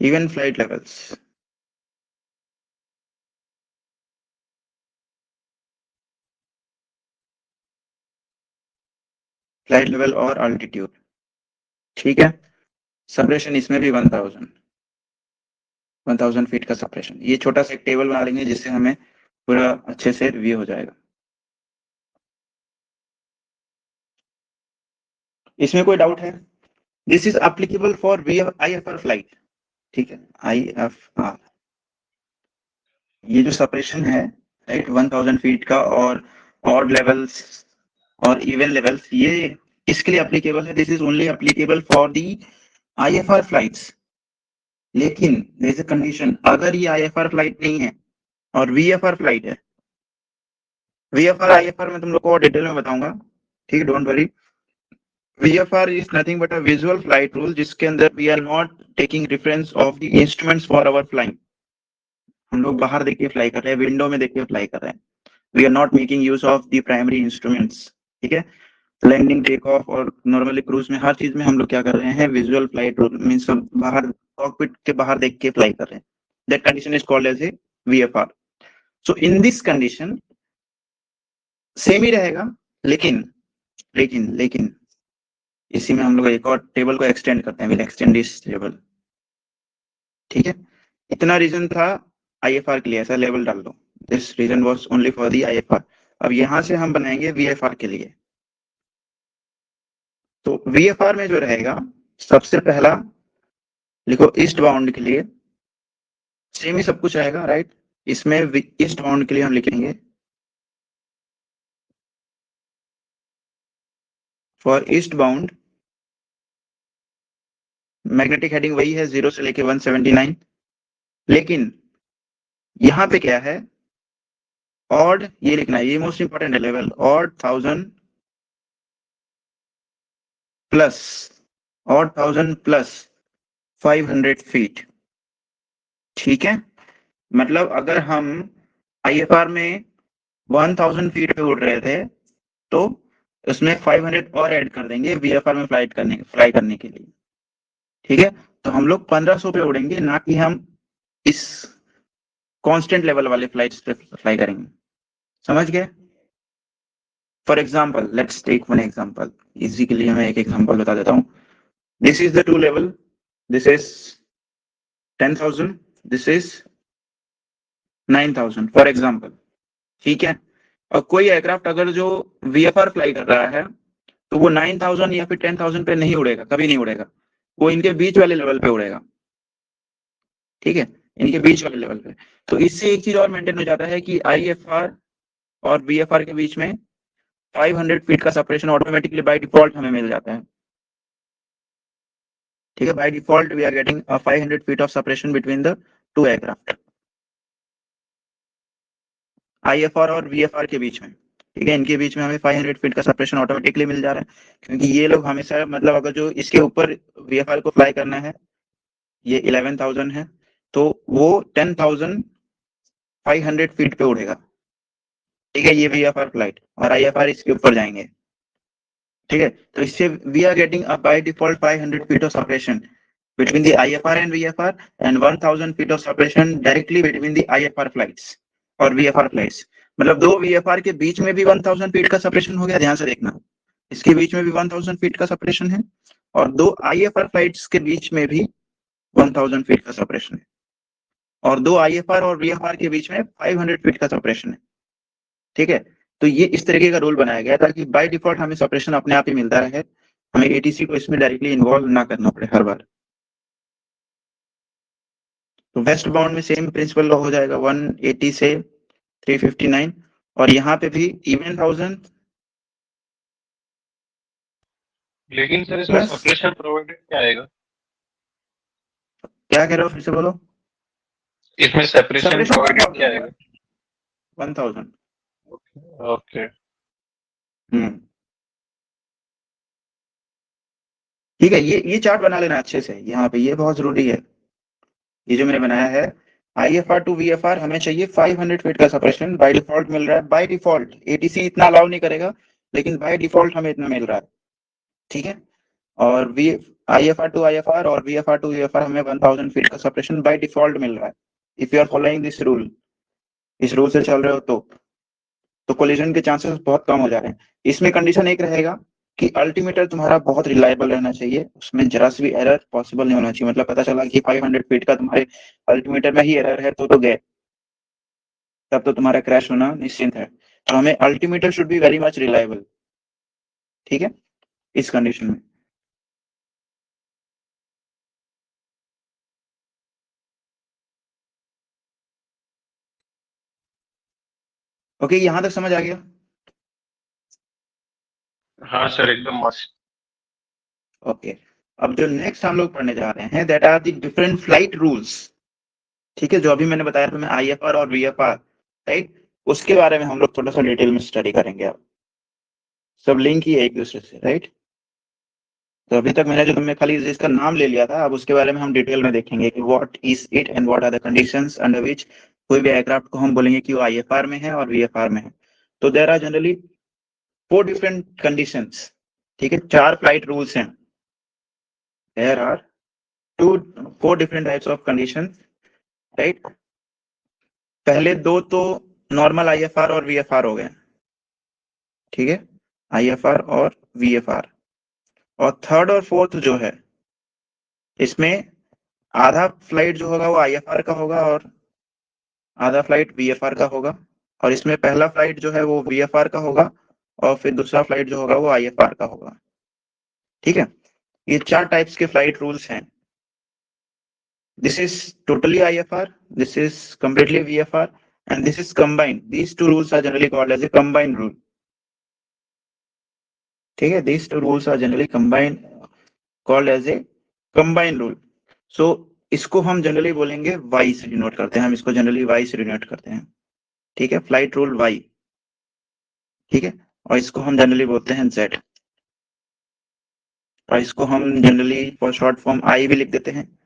even flight levels, flight level और अल्टीट्यूड, ठीक है? सपरेशन इसमें भी 1000 फीट का सपरेशन। ये छोटा सा एक टेबल बना लेंगे जिससे हमें पूरा अच्छे से रिव्यू हो जाएगा। इसमें कोई डाउट है? This is applicable for IFR flight, ठीक है? IFR, ये जो सपरेशन है, राइट, 1000 फीट का और ऑड लेवल्स और इवन लेवल्स, ये इसके लिए एप्लीकेबल है। This is only applicable for the IFR flights. लेकिन देयर इज अ कंडीशन, अगर ये IFR फ्लाइट नहीं है और VFR फ्लाइट है, VFR IFR में तुम लोग को और डिटेल में बताऊंगा, ठीक है? Don't worry. VFR is nothing but a visual flight rule, जिसके अंदर we are not taking reference of the instruments for our flying. हम लोग बाहर देख के फ्लाई कर रहे हैं, विंडो में देख के फ्लाई कर रहे हैं। We are not making use of the primary instruments, ठीक है? लैंडिंग, टेक ऑफ और नॉर्मली क्रूज में हर चीज में हम लोग क्या कर रहे हैं? विजुअल फ्लाइट रूल मींस बाहर कॉकपिट के बाहर देख के फ्लाई कर रहे हैं। That condition is called as a VFR. So in this condition same ही रहेगा, लेकिन लेकिन लेकिन इसी में हम लोग एक और टेबल को एक्सटेंड करते हैं, विल एक्सटेंड दिस टेबल, ठीक है? इतना रीजन था IFR के लिए, ऐसा लेवल डाल दो। This reason was only for the IFR। अब यहां से हम बनाएंगे VFR के लिए। तो VFR में जो रहेगा, सबसे पहला लिखो ईस्ट बाउंड के लिए सेम ही सब कुछ रहेगा, राइट। इसमें ईस्ट बाउंड के लिए हम लिखेंगे for east bound magnetic heading वही है 0 से लेके 179, लेकिन यहां पे क्या है, ऑड ये लिखना है, ये मोस्ट इंपॉर्टेंट है, लेवल ऑड 1000 प्लस 500 फीट। ठीक है, मतलब अगर हम IFR में 1000 फीट पे उड़ रहे थे तो उसमें 500 और ऐड कर देंगे VFR में फ्लाई करने के लिए। ठीक है, तो हम लोग 1500 पे उड़ेंगे, ना कि हम इस कांस्टेंट लेवल वाले फ्लाइट्स पे फ्लाई करेंगे। समझ गए? For example let's take one example, इसी के लिए मैं एक एग्जाम्पल बता देता हूँ। This is the two level, this is 10,000, this is 9,000 for example. ठीक है, और कोई एयरक्राफ्ट अगर जो VFR फ्लाई कर रहा है तो वो 9,000 या फिर 10,000 पे नहीं उड़ेगा, कभी नहीं उड़ेगा, वो इनके बीच वाले लेवल पे उड़ेगा। ठीक है, इनके बीच वाले लेवल पे। तो इससे एक चीज और मेंटेन हो जाता है कि IFR और VFR के बीच में 500 फीट का सेपरेशन ऑटोमेटिकली बाय डिफॉल्ट हमें मिल जाता है। ठीक है, by default we are getting 500 feet of separation between the two aircraft, IFR और VFR के बीच में। ठीक है, इनके बीच में हमें 500 फीट का सेपरेशन ऑटोमेटिकली मिल जा रहा है, क्योंकि ये लोग हमेशा, मतलब अगर जो इसके ऊपर VFR को फ्लाई करना है, ये 11,000 है, तो वो 10,500 फीट पे उड़ेगा। ठीक है, ये VFR फ्लाइट, और IFR इसके ऊपर जाएंगे। ठीक है, तो इससे we are getting a by default 500 feet of separation between the IFR and VFR and 1,000 feet of separation directly between the IFR flights और VFR flights। मतलब दो VFR के बीच में भी 1,000 फीट का सेपरेशन हो गया, ध्यान से देखना, इसके बीच में भी 1,000 फीट का सेपरेशन है, और दो IFR फ्लाइट्स के बीच में भी 1,000 फीट का सेपरेशन है, और दो IFR और VFR के बीच में 500 फीट का सेपरेशन है। ठीक है, तो ये इस तरीके का रूल बनाया गया ताकि बाय डिफॉल्ट हमें सेपरेशन अपने आप ही मिलता रहे, हमें ATC को इसमें डायरेक्टली इन्वॉल्व ना करना पड़े हर बार। तो वेस्ट बाउंड में सेम प्रिंसिपल हो जाएगा, 180 से 359, और यहाँ पे भी इवन 1000 लेकिन सर इसमें प्लस, सेपरेशन प्रोवाइडेड क्या आएगा? क्या कह रहे हो, फिर से बोलो। इसमें सेपरेशन सेपरेशन प्रोवाइडेड क्या आएगा? 1000। ओके। ठीक है, ये चार्ट बना लेना अच्छे से, यहाँ पे ये बहुत जरूरी है, ये जो मैंने बनाया है। IFR टू VFR हमें चाहिए 500 फीट का सेपरेशन, बाय डिफॉल्ट मिल रहा है, बाय डिफॉल्ट ATC इतना अलाउ नहीं करेगा, लेकिन बाय डिफॉल्ट हमें इतना मिल रहा है। ठीक है, और IFR टू IFR और VFR टू VFR हमें 1,000 फीट का सेपरेशन बाय डिफॉल्ट मिल रहा है। If you are following this rule, इस रूल से चल रहे हो तो कोलिजन के चांसेस बहुत कम हो जा रहे हैं। इसमें कंडीशन एक रहेगा कि अल्टीमीटर तुम्हारा बहुत रिलायबल रहना चाहिए, उसमें जरा सी भी एरर पॉसिबल नहीं होना चाहिए। मतलब पता चला कि 500 फीट का तुम्हारे अल्टीमीटर में ही एरर है तो गए, तब तो तुम्हारा क्रैश होना निश्चिंत है। तो हमें altimeter should be very much reliable. ठीक है, इस कंडीशन में। ओके, यहां तक समझ आ गया? हाँ सर, एकदम मस्त। ओके, अब जो नेक्स्ट हम लोग पढ़ने जा रहे हैं, that are the different flight rules. ठीक है, जो अभी मैंने बताया तुम्हें IFR और VFR, राइट, उसके बारे में हम लोग थोड़ा सा डिटेल में स्टडी करेंगे। अब सब लिंक ही है एक दूसरे से, राइट। तो अभी तक मैंने जो तुम्हें खाली इसका नाम ले लिया था, अब उसके बारे में हम डिटेल में देखेंगे कि what is it and what are the conditions under which कोई भी एयरक्राफ्ट को हम बोलेंगे कि वो IFR में है और VFR में है। तो there are generally 4 different conditions. ठीक है, 4 फ्लाइट रूल्स हैं। There are 4 different types of conditions, right. पहले दो तो नॉर्मल IFR और VFR हो गए। ठीक है, IFR और VFR, और थर्ड और फोर्थ जो है, इसमें आधा फ्लाइट जो होगा वो IFR का होगा और आधा फ्लाइट VFR का होगा, और इसमें पहला फ्लाइट जो है वो VFR का होगा, और फिर दूसरा फ्लाइट जो होगा वो IFR का होगा। ठीक है, ये 4 टाइप्स के फ्लाइट रूल्स हैं। This is totally IFR, this is completely VFR, and this is combined. These two rules are generally called as a combined rule. ठीक है, these two rules are generally combined, called as a combined rule. So इसको हम generally बोलेंगे Y से denote करते हैं, हम इसको जनरली Y से डिनोट करते हैं। ठीक है, फ्लाइट रूल Y। ठीक है, और इसको हम जनरली बोलते हैं Z, और इसको हम generally for short form I भी लिख देते हैं,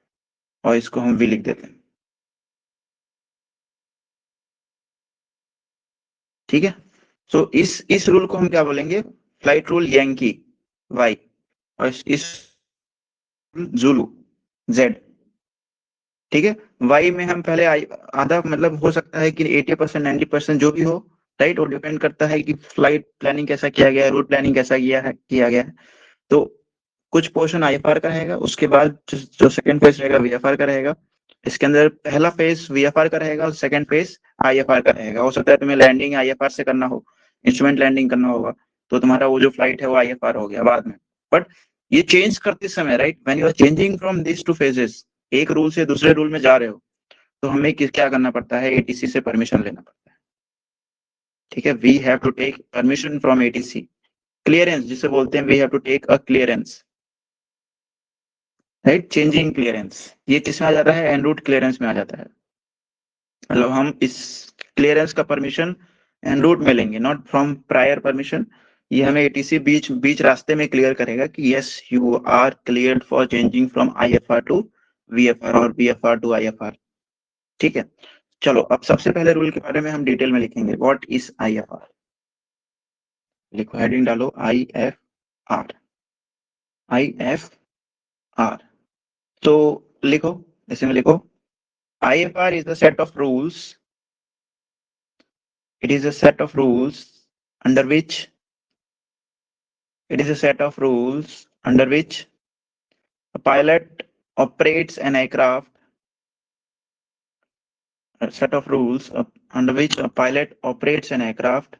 और इसको हम V लिख देते हैं। ठीक है, सो इस रूल को हम क्या बोलेंगे, फ्लाइट रूल यंकी Y, और इस जुलू Z। ठीक है, Y में हम पहले आधा मतलब हो सकता है कि 80% 90% जो भी हो, राइट, वो डिपेंड करता है कि फ्लाइट प्लानिंग कैसा किया गया है, रूट प्लानिंग कैसा किया गया है। तो कुछ पोर्शन IFR का रहेगा, उसके बाद जो सेकंड फेज रहेगा VFR का रहेगा। इसके अंदर पहला फेज VFR का रहेगा और सेकंड फेज IFR का रहेगा। हो सकता है तुम्हें लैंडिंग IFR से करना हो, इंस्ट्रूमेंट लैंडिंग करना होगा, तो तुम्हारा वो जो फ्लाइट है वो IFR हो गया बाद में। बट ये चेंज करते समय, right, when you are changing from this two phases, एक रूल से दूसरे रूल में जा रहे हो, तो हमें क्या करना पड़ता है, ATC से परमिशन लेना पड़ता है। ठीक है, we have to take permission from ATC, clearance जिसे बोलते हैं, we have to take a clearance, right, changing clearance. ये किसमें आ जाता है, एन रूट क्लियरेंस में आ जाता है। मतलब हम इस क्लियरेंस का परमिशन एन रूट में लेंगे, नॉट फ्रॉम प्रायर परमिशन। ये हमें ATC बीच बीच रास्ते में क्लियर करेगा कि yes you are cleared for changing from IFR to VFR और VFR टू IFR। ठीक है, चलो अब सबसे पहले रूल के बारे में हम डिटेल में लिखेंगे, व्हाट इज IFR। लिखो, हेडिंग डालो IFR। IFR, तो लिखो, ऐसे में लिखो, IFR is a set of rules. It is a set of rules under which a pilot operates an aircraft. A set of rules under which a pilot operates an aircraft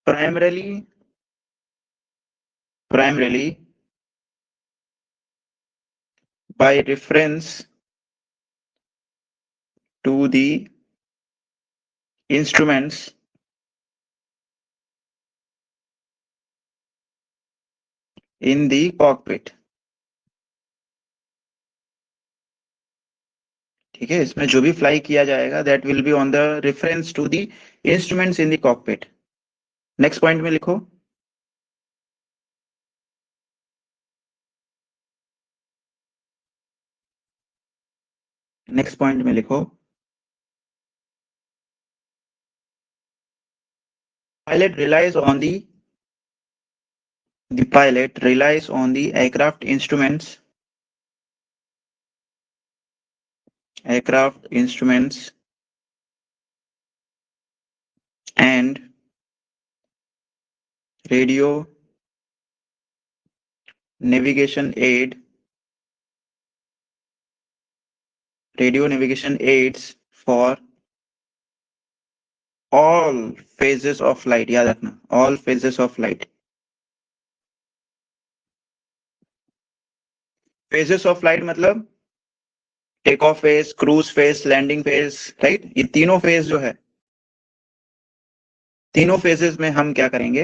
primarily by reference to the instruments in the cockpit. ठीक है, इसमें जो भी fly किया जाएगा that will be on the reference to the instruments in the cockpit. Next point में लिखो, next point में लिखो, pilot relies on the aircraft instruments and radio navigation aids for all phases of flight. याद रखना, all phases of flight. phases of flight मतलब take off phase, cruise phase, landing phase, right. ये तीनों phase जो है, तीनों phases में हम क्या करेंगे,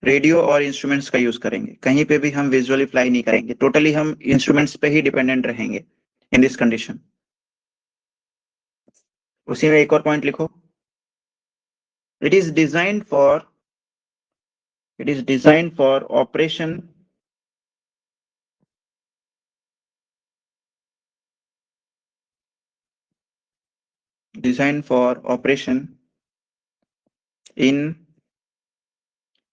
रेडियो और इंस्ट्रूमेंट्स का यूज करेंगे। कहीं पे भी हम विजुअली फ्लाई नहीं करेंगे, टोटली हम इंस्ट्रूमेंट्स पे ही डिपेंडेंट रहेंगे इन दिस कंडीशन। उसी में एक और पॉइंट लिखो, it is designed for operation in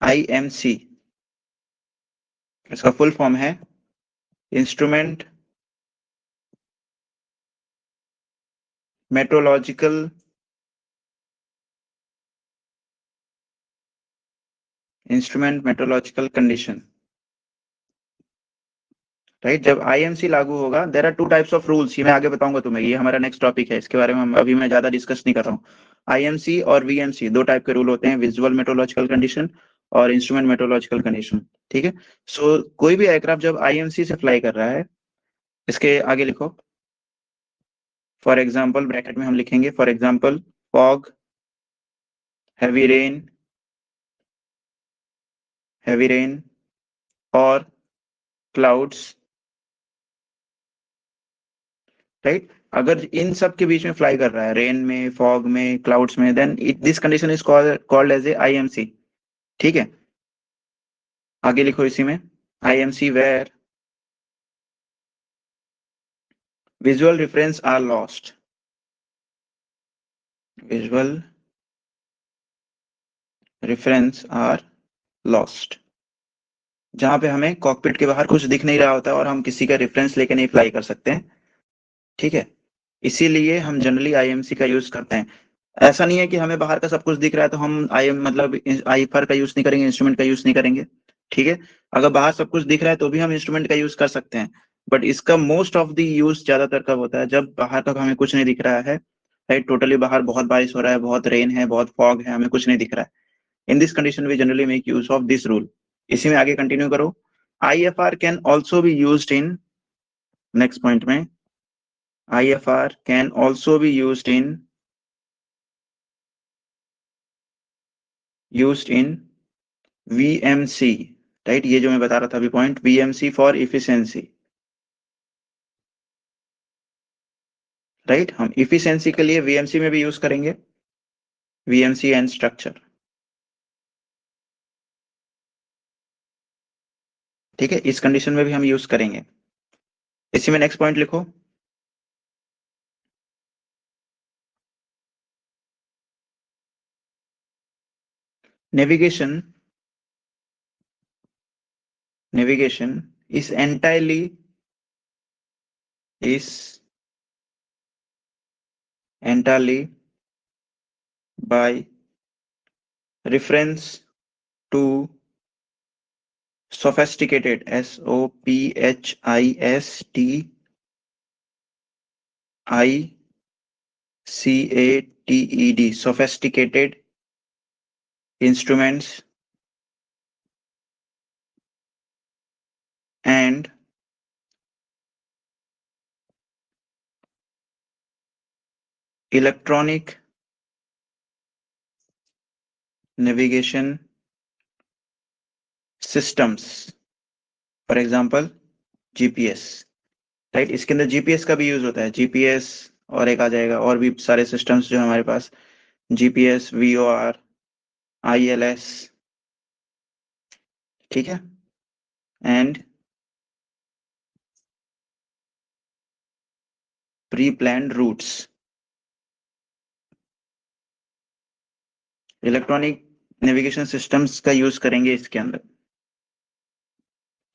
IMC। इसका फुल फॉर्म है इंस्ट्रूमेंट मेट्रोलॉजिकल कंडीशन। राइट। जब IMC लागू होगा, there are two types of rules, ये मैं आगे बताऊंगा तुम्हें, ये हमारा नेक्स्ट टॉपिक है, इसके बारे में अभी मैं ज्यादा डिस्कस नहीं कर रहा हूँ। IMC और VMC दो टाइप के रूल होते हैं, विजुअल मेट्रोलॉजिकल कंडीशन और इंस्ट्रूमेंट मेट्रोलॉजिकल कंडीशन, ठीक है। सो कोई भी एयरक्राफ्ट जब IMC से फ्लाई कर रहा है, इसके आगे लिखो, फॉर एग्जाम्पल ब्रैकेट में हम लिखेंगे, for example fog, heavy rain और clouds, राइट। अगर इन सब के बीच में फ्लाई कर रहा है, रेन में, फॉग में, क्लाउड्स में, then this condition is called as a IMC, ठीक है। आगे लिखो इसी में, IMC where visual reference are lost, visual reference are lost, जहां पे हमें कॉकपिट के बाहर कुछ दिख नहीं रहा होता और हम किसी का रेफरेंस लेके नहीं फ्लाई कर सकते हैं, ठीक है। इसीलिए हम जनरली IMC का यूज करते हैं। ऐसा नहीं है कि हमें बाहर का सब कुछ दिख रहा है तो हम मतलब IFR का यूज नहीं करेंगे, इंस्ट्रूमेंट का यूज नहीं करेंगे, ठीक है। अगर बाहर सब कुछ दिख रहा है तो भी हम इंस्ट्रूमेंट का यूज कर सकते हैं, बट इसका मोस्ट ऑफ द यूज ज्यादातर कब होता है, जब बाहर का हमें कुछ नहीं दिख रहा है, राइट। टोटली बाहर बहुत बारिश हो रहा है, बहुत रेन है, बहुत फॉग है, हमें कुछ नहीं दिख रहा है। In this condition we generally make use of this rule. इसी में आगे कंटिन्यू करो। IFR can also be used in, next point में, IFR can also be used in VMC, right. ये जो मैं बता रहा था अभी point, VMC for efficiency, right. हम इफिशियंसी के लिए VMC में भी यूज करेंगे, VMC एंड स्ट्रक्चर, ठीक है। इस कंडीशन में भी हम यूज करेंगे। इसी में नेक्स्ट पॉइंट लिखो, navigation is entirely by reference to sophisticated, SOPHISTICATED, sophisticated instruments and electronic navigation systems, for example GPS, right. इसके अंदर GPS का भी यूज होता है, GPS और एक आ जाएगा और भी सारे सिस्टम्स जो हमारे पास, GPS, VOR, ILS, ठीक है, and pre planned routes. Electronic navigation systems का यूज करेंगे इसके अंदर,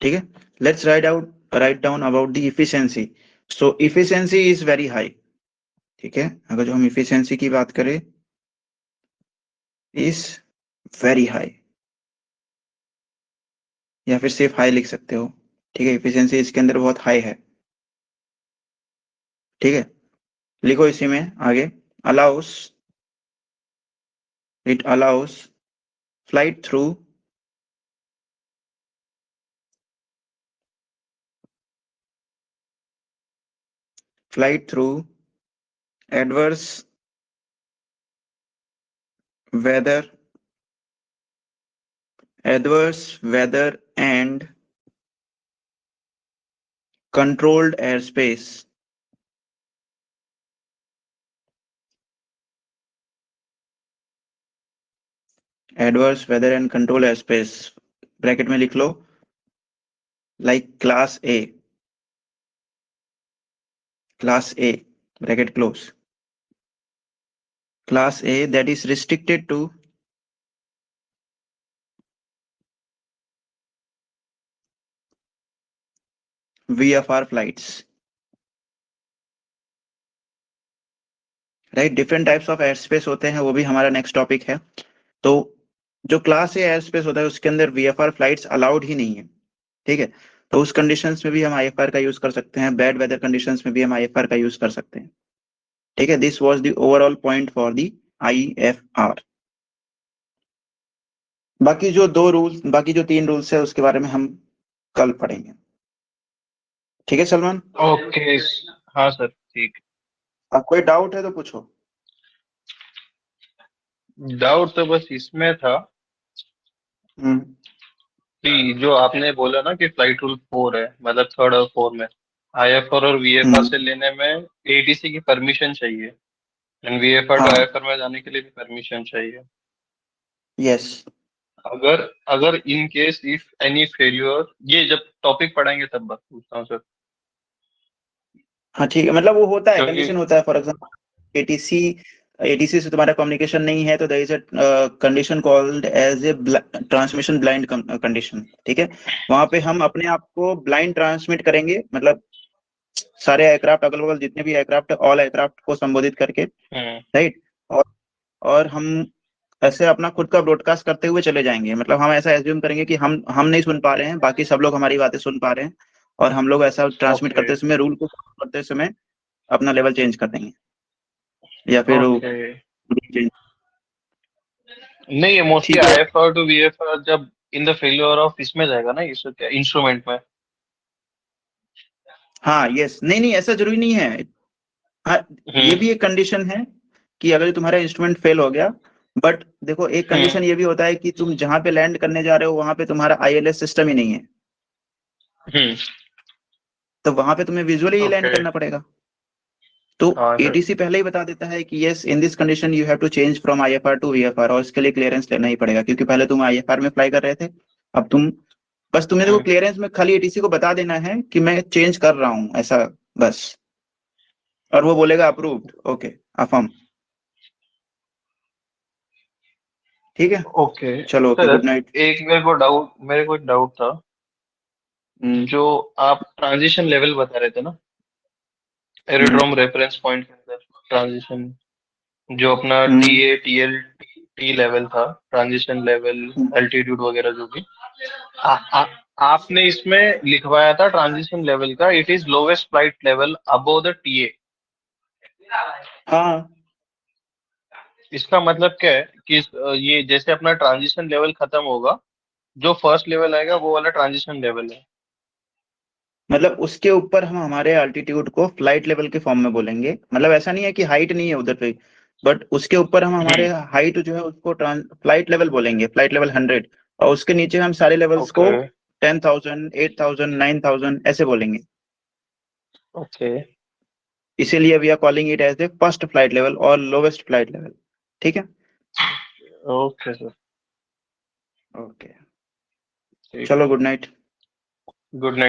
ठीक है। Let's write down about the efficiency. So efficiency is very high, ठीक है। अगर जो हम इफिशियंसी की बात करें, इज वेरी हाई, या फिर सिर्फ हाई लिख सकते हो, ठीक है। इफिशियंसी इसके अंदर बहुत हाई है, ठीक है। लिखो इसी में आगे, allow us, it allow us flight through adverse weather and controlled airspace, adverse weather and controlled airspace, bracket में लिख लो, like class A, bracket close, class A that is restricted to VFR flights, right. Different types of air space होते हैं, वो भी हमारा next topic है। तो जो क्लास ए एयर स्पेस होता है उसके अंदर VFR फ्लाइट्स अलाउड ही नहीं है, ठीक है। तो उस कंडीशंस में भी हम IFR का यूज कर सकते हैं, बैड वेदर कंडीशंस में भी हम IFR का यूज कर सकते हैं। ठीक है, this was the overall point for the IFR। बाकी जो 3 रूल्स है उसके बारे में हम कल पढ़ेंगे। ठीक है सलमान, ओके। हाँ सर, ठीक। अब कोई डाउट है तो पूछो। डाउट तो बस इसमें था हम्म कि जो आपने बोला ना कि फ्लाइट रूल 4 है, मतलब 3rd और 4 में IFR और VFR से लेने में ATC की परमिशन चाहिए, एंड VFR टू हाँ, IFR में जाने के लिए भी परमिशन चाहिए। यस, अगर अगर in case if any failure, ये जब टॉपिक पढ़ाएंगे तब बात पूछता हूँ सर। हाँ ठीक है, मतलब वो होता है, क्योंकि कंडीशन होता है। फॉर एग्जाम्पल एटीसी से तुम्हारा कम्युनिकेशन नहीं है तो there is a condition called as a transmission blind condition. ठीक है, वहां पे हम अपने आप को ब्लाइंड ट्रांसमिट करेंगे, मतलब सारे एयरक्राफ्ट, अगल बगल जितने भी एयरक्राफ्ट, ऑल एयरक्राफ्ट को संबोधित करके, राइट। और और हम ऐसे अपना खुद का ब्रॉडकास्ट करते हुए चले जाएंगे, मतलब हम ऐसा एज्यूम करेंगे कि हम नहीं सुन पा रहे हैं, बाकी सब लोग हमारी बातें सुन पा रहे हैं, और हम लोग ऐसा ट्रांसमिट ओके करते समय, रूल को फॉलो करते समय अपना लेवल चेंज कर देंगे, या फिर ओके। चेंज। नहीं, ये मोस्टली ठीक है, IFR टू VFR जब इन द फेल्यूर ऑफ इसमें जाएगा ना, इस क्या इंस्ट्रूमेंट में। हाँ, यस, नहीं नहीं, ऐसा जरूरी नहीं है। हाँ, ये हम्म भी एक कंडीशन है कि अगर तुम्हारा इंस्ट्रूमेंट फेल हो गया, बट देखो एक हम्म कंडीशन ये भी होता है कि तुम जहां पे लैंड करने जा रहे हो वहां पे तुम्हारा ILS सिस्टम ही नहीं है, हम्म। तो वहां पे तुम्हें विजुअली ही लैंड ओके। करना पड़ेगा। तो हाँ सर। ATC पहले ही बता देता है कि yes, in this condition you have to change from IFR to VFR, और इसके लिए क्लियरेंस लेना ही पड़ेगा, क्योंकि पहले तुम IFR में फ्लाई कर रहे थे, अब तुम बस तुम्हें देखो हम्म। क्लियरेंस में खाली ATC को बता देना है कि मैं चेंज कर रहा हूँ, ऐसा बस, और वो बोलेगा अप्रूव्ड, ओके, अफर्म। ठीक है, ओके चलो, ओके, सर, गुड नाइट। एक मेरे को एक डाउट था। जो आप ट्रांजिशन लेवल बता रहे थे ना, एरोड्रोम रेफरेंस पॉइंट के अंदर ट्रांजिशन, जो अपना TA TL T लेवल था, ट्रांजिशन लेवल, एल्टीट्यूड वगैरह जो भी आ, आ, आपने इसमें लिखवाया था ट्रांजिशन लेवल का, it is lowest flight level above the TA। हाँ, इसका मतलब क्या है कि ये जैसे अपना ट्रांजिशन लेवल खत्म होगा, जो फर्स्ट लेवल आएगा वो वाला ट्रांजिशन लेवल है। मतलब उसके ऊपर हम हमारे अल्टीट्यूड को फ्लाइट लेवल के फॉर्म में बोलेंगे, मतलब ऐसा नहीं है कि हाइट नहीं है उधर पे, बट उसके ऊपर हम हमारे हम्म। हाइट जो है उसको फ्लाइट लेवल बोलेंगे, फ्लाइट लेवल 100, और उसके नीचे हम सारे लेवल्स को ओके 10,000, 8,000, 9,000 ऐसे बोलेंगे। ओके इसीलिए we are calling it as a first flight level और लोवेस्ट फ्लाइट लेवल। ठीक है, ओके सर। ओके, ठीक। चलो, गुड नाइट। Good night.